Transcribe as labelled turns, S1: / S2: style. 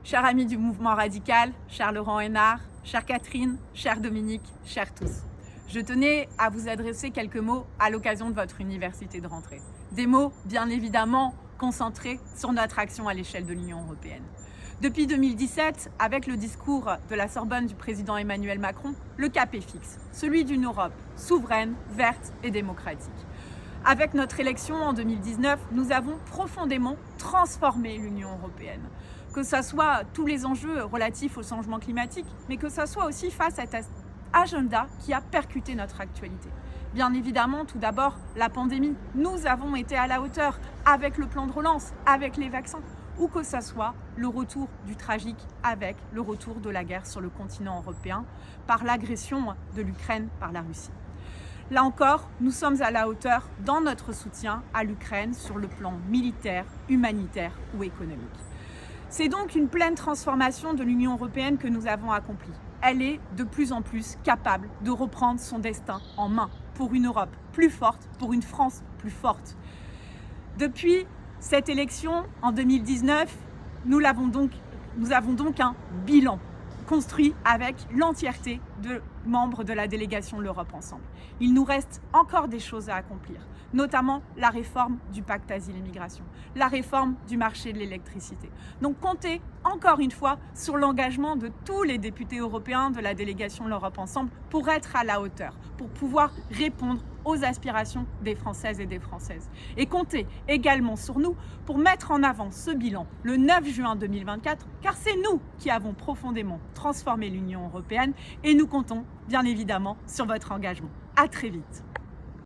S1: Chers amis du mouvement radical, cher Laurent Hénard, chère Catherine, cher Dominique, chers tous, je tenais à vous adresser quelques mots à l'occasion de votre université de rentrée. Des mots, bien évidemment, concentrés sur notre action à l'échelle de l'Union européenne. Depuis 2017, avec le discours de la Sorbonne du président Emmanuel Macron, le cap est fixe, celui d'une Europe souveraine, verte et démocratique. Avec notre élection en 2019, nous avons profondément transformé l'Union européenne. Que ce soit tous les enjeux relatifs au changement climatique, mais que ce soit aussi face à cet agenda qui a percuté notre actualité. Bien évidemment, tout d'abord, la pandémie. Nous avons été à la hauteur avec le plan de relance, avec les vaccins, ou que ce soit le retour du tragique avec le retour de la guerre sur le continent européen par l'agression de l'Ukraine par la Russie. Là encore, nous sommes à la hauteur dans notre soutien à l'Ukraine sur le plan militaire, humanitaire ou économique. C'est donc une pleine transformation de l'Union européenne que nous avons accomplie. Elle est de plus en plus capable de reprendre son destin en main pour une Europe plus forte, pour une France plus forte. Depuis cette élection en 2019, nous avons donc un bilan construit avec l'entièreté de membres de la délégation de l'Europe Ensemble. Il nous reste encore des choses à accomplir, notamment la réforme du pacte Asile et Migration, la réforme du marché de l'électricité. Donc comptez encore une fois sur l'engagement de tous les députés européens de la délégation de l'Europe Ensemble pour être à la hauteur, pour pouvoir répondre aux aspirations des Françaises et des Françaises. Et comptez également sur nous pour mettre en avant ce bilan le 9 juin 2024, car c'est nous qui avons profondément transformé l'Union européenne et nous comptons bien évidemment sur votre engagement. À très vite.